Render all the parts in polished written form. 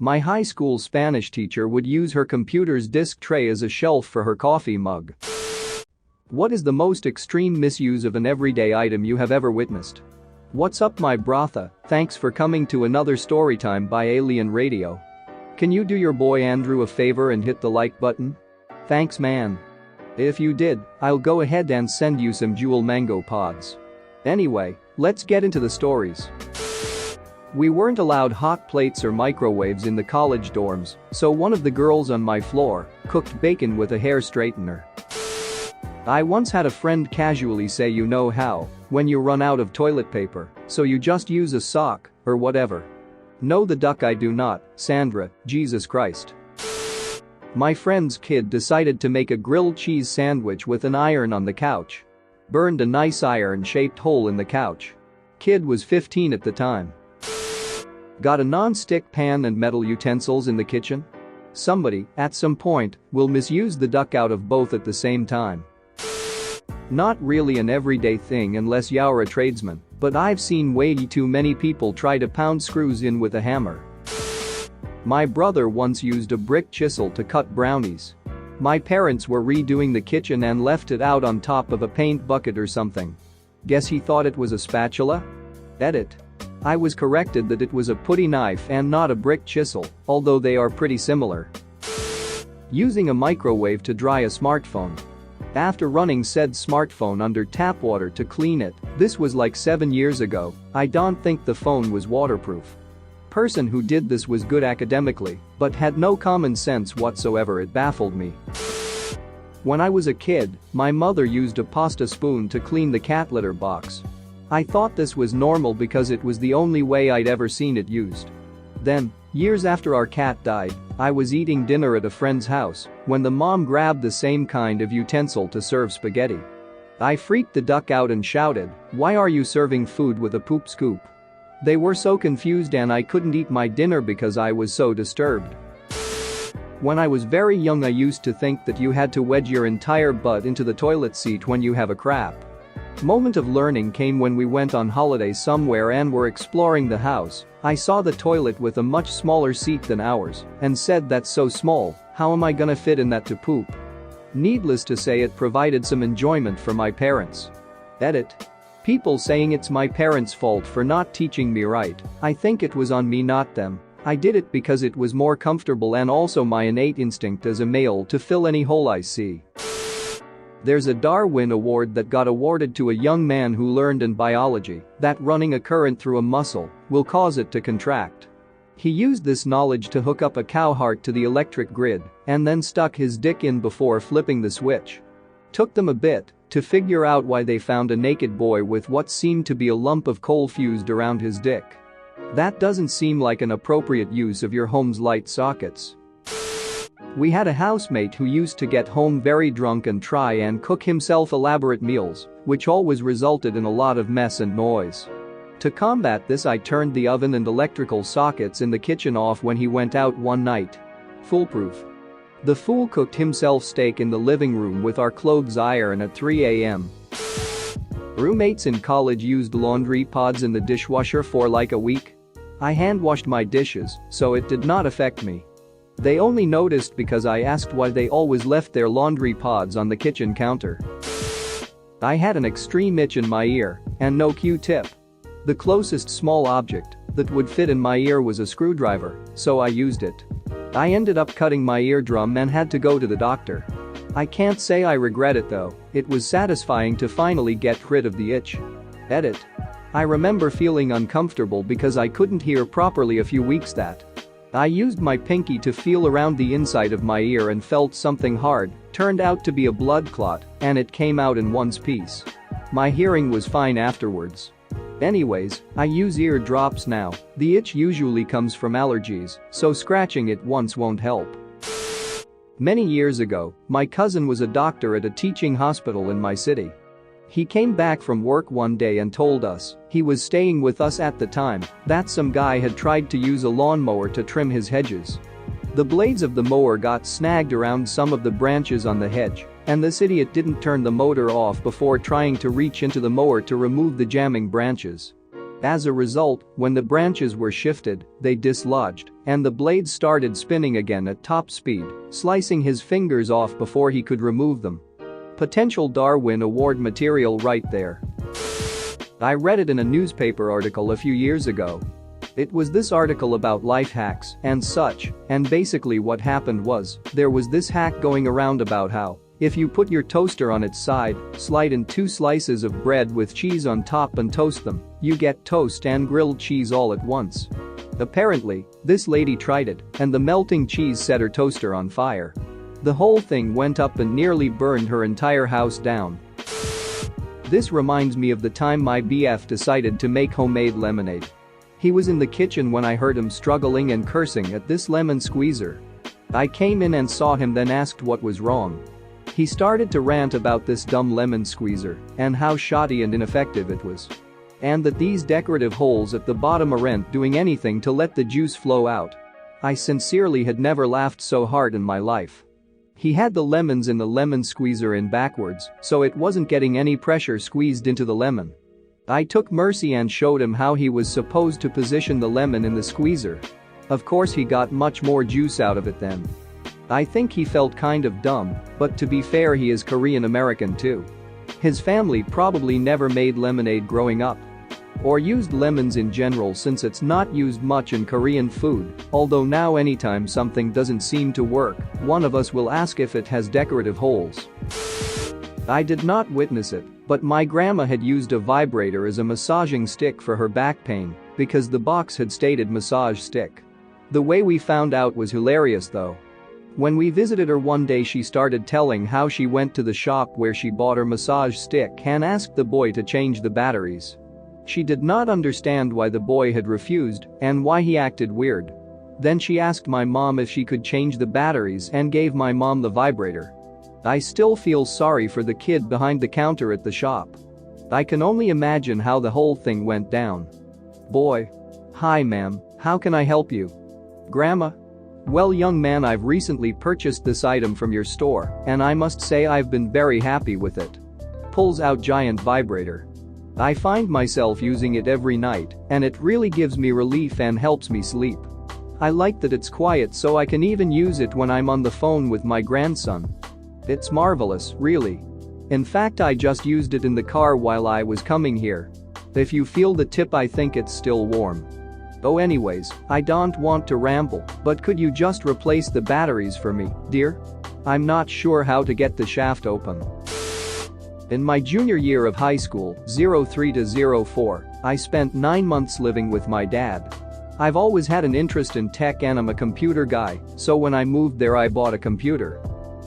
My high school Spanish teacher would use her computer's disk tray as a shelf for her coffee mug. What is the most extreme misuse of an everyday item you have ever witnessed? What's up, my brother? Thanks for coming to another storytime by Alien Radio. Can you do your boy Andrew a favor and hit the like button? Thanks, man. If you did, I'll go ahead and send you some jewel mango pods. Anyway, let's get into the stories. We weren't allowed hot plates or microwaves in the college dorms, so one of the girls on my floor cooked bacon with a hair straightener. I once had a friend casually say, you know how, when you run out of toilet paper, so you just use a sock, or whatever. No, the duck, I do not, Sandra, Jesus Christ. My friend's kid decided to make a grilled cheese sandwich with an iron on the couch. Burned a nice iron-shaped hole in the couch. Kid was 15 at the time. Got a non-stick pan and metal utensils in the kitchen? Somebody, at some point, will misuse the duck out of both at the same time. Not really an everyday thing unless you're a tradesman, but I've seen way too many people try to pound screws in with a hammer. My brother once used a brick chisel to cut brownies. My parents were redoing the kitchen and left it out on top of a paint bucket or something. Guess he thought it was a spatula? Edit. I was corrected that it was a putty knife and not a brick chisel, although they are pretty similar. Using a microwave to dry a smartphone. After running said smartphone under tap water to clean it, this was like 7 years ago, I don't think the phone was waterproof. Person who did this was good academically, but had no common sense whatsoever. It baffled me. When I was a kid, my mother used a pasta spoon to clean the cat litter box. I thought this was normal because it was the only way I'd ever seen it used. Then, years after our cat died, I was eating dinner at a friend's house when the mom grabbed the same kind of utensil to serve spaghetti. I freaked the duck out and shouted, "Why are you serving food with a poop scoop?" They were so confused and I couldn't eat my dinner because I was so disturbed. When I was very young, I used to think that you had to wedge your entire butt into the toilet seat when you have a crap. Moment of learning came when we went on holiday somewhere and were exploring the house. I saw the toilet with a much smaller seat than ours and said, that's so small, how am I gonna fit in that to poop? Needless to say, it provided some enjoyment for my parents. Edit. People saying it's my parents' fault for not teaching me right. I think it was on me, not them. I did it because it was more comfortable and also my innate instinct as a male to fill any hole I see. There's a Darwin Award that got awarded to a young man who learned in biology that running a current through a muscle will cause it to contract. He used this knowledge to hook up a cow heart to the electric grid and then stuck his dick in before flipping the switch. Took them a bit to figure out why they found a naked boy with what seemed to be a lump of coal fused around his dick. That doesn't seem like an appropriate use of your home's light sockets. We had a housemate who used to get home very drunk and try and cook himself elaborate meals, which always resulted in a lot of mess and noise. To combat this, I turned the oven and electrical sockets in the kitchen off when he went out one night. Foolproof. The fool cooked himself steak in the living room with our clothes iron at 3 a.m. Roommates in college used laundry pods in the dishwasher for like a week. I hand washed my dishes, so it did not affect me. They only noticed because I asked why they always left their laundry pods on the kitchen counter. I had an extreme itch in my ear and no Q-tip. The closest small object that would fit in my ear was a screwdriver, so I used it. I ended up cutting my eardrum and had to go to the doctor. I can't say I regret it though, it was satisfying to finally get rid of the itch. Edit. I remember feeling uncomfortable because I couldn't hear properly a few weeks that. I used my pinky to feel around the inside of my ear and felt something hard, turned out to be a blood clot, and it came out in one piece. My hearing was fine afterwards. Anyways, I use ear drops now. The itch usually comes from allergies, so scratching it once won't help. Many years ago, my cousin was a doctor at a teaching hospital in my city. He came back from work one day and told us he was staying with us at the time that some guy had tried to use a lawnmower to trim his hedges. The blades of the mower got snagged around some of the branches on the hedge, and this idiot didn't turn the motor off before trying to reach into the mower to remove the jamming branches. As a result, when the branches were shifted, they dislodged, and the blades started spinning again at top speed, slicing his fingers off before he could remove them. Potential Darwin Award material right there. I read it in a newspaper article a few years ago. It was this article about life hacks and such, and basically what happened was, there was this hack going around about how, if you put your toaster on its side, slide in 2 slices of bread with cheese on top and toast them, you get toast and grilled cheese all at once. Apparently, this lady tried it, and the melting cheese set her toaster on fire. The whole thing went up and nearly burned her entire house down. This reminds me of the time my BF decided to make homemade lemonade. He was in the kitchen when I heard him struggling and cursing at this lemon squeezer. I came in and saw him, then asked what was wrong. He started to rant about this dumb lemon squeezer and how shoddy and ineffective it was. And that these decorative holes at the bottom aren't doing anything to let the juice flow out. I sincerely had never laughed so hard in my life. He had the lemons in the lemon squeezer in backwards, so it wasn't getting any pressure squeezed into the lemon. I took mercy and showed him how he was supposed to position the lemon in the squeezer. Of course he got much more juice out of it then. I think he felt kind of dumb, but to be fair, he is Korean American too. His family probably never made lemonade growing up. Or used lemons in general, since it's not used much in Korean food, although now anytime something doesn't seem to work, one of us will ask if it has decorative holes. I did not witness it, but my grandma had used a vibrator as a massaging stick for her back pain because the box had stated massage stick. The way we found out was hilarious though. When we visited her one day, she started telling how she went to the shop where she bought her massage stick and asked the boy to change the batteries. She did not understand why the boy had refused and why he acted weird. Then she asked my mom if she could change the batteries and gave my mom the vibrator. I still feel sorry for the kid behind the counter at the shop. I can only imagine how the whole thing went down. Boy. Hi ma'am, how can I help you? Grandma? Well young man, I've recently purchased this item from your store and I must say I've been very happy with it. Pulls out giant vibrator. I find myself using it every night and it really gives me relief and helps me sleep. I like that it's quiet, so I can even use it when I'm on the phone with my grandson. It's marvelous, really. In fact, I just used it in the car while I was coming here. If you feel the tip, I think it's still warm. Oh anyways, I don't want to ramble, but could you just replace the batteries for me, dear? I'm not sure how to get the shaft open. In my junior year of high school, 03 to 04, I spent 9 months living with my dad. I've always had an interest in tech and I'm a computer guy, so when I moved there I bought a computer.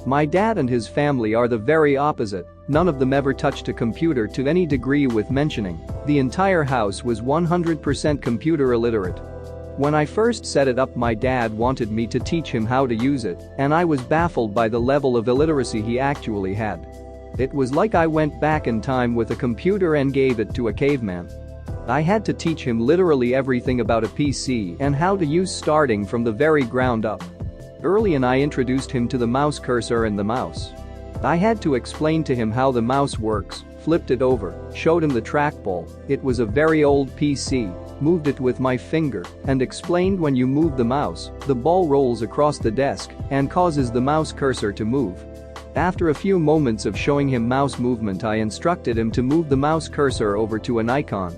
My dad and his family are the very opposite. None of them ever touched a computer to any degree, with mentioning the entire house was 100% computer illiterate. When I first set it up, my dad wanted me to teach him how to use it, and I was baffled by the level of illiteracy he actually had. It was like I went back in time with a computer and gave it to a caveman. I had to teach him literally everything about a PC and how to use starting from the very ground up. Early on I introduced him to the mouse cursor and the mouse. I had to explain to him how the mouse works, flipped it over, showed him the trackball. It was a very old PC, moved it with my finger, and explained when you move the mouse, the ball rolls across the desk and causes the mouse cursor to move. After a few moments of showing him mouse movement, I instructed him to move the mouse cursor over to an icon.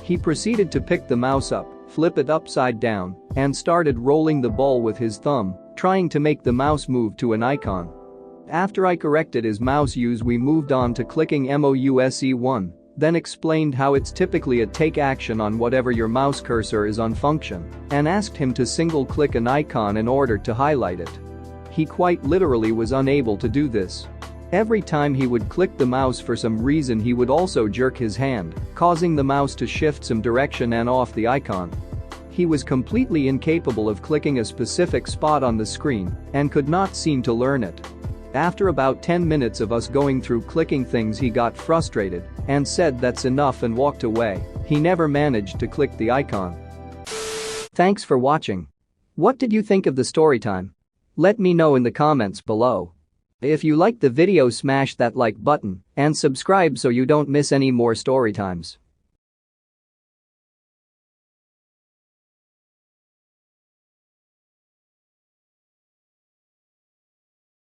He proceeded to pick the mouse up, flip it upside down, and started rolling the ball with his thumb, trying to make the mouse move to an icon. After I corrected his mouse use, we moved on to clicking MOUSE1, then explained how it's typically a take action on whatever your mouse cursor is on function, and asked him to single click an icon in order to highlight it. He quite literally was unable to do this. Every time he would click the mouse, for some reason he would also jerk his hand, causing the mouse to shift some direction and off the icon. He was completely incapable of clicking a specific spot on the screen and could not seem to learn it. After about 10 minutes of us going through clicking things, he got frustrated and said that's enough and walked away. He never managed to click the icon. Thanks for watching. What did you think of the story time? Let me know in the comments below. If you liked the video, smash that like button and subscribe so you don't miss any more story times.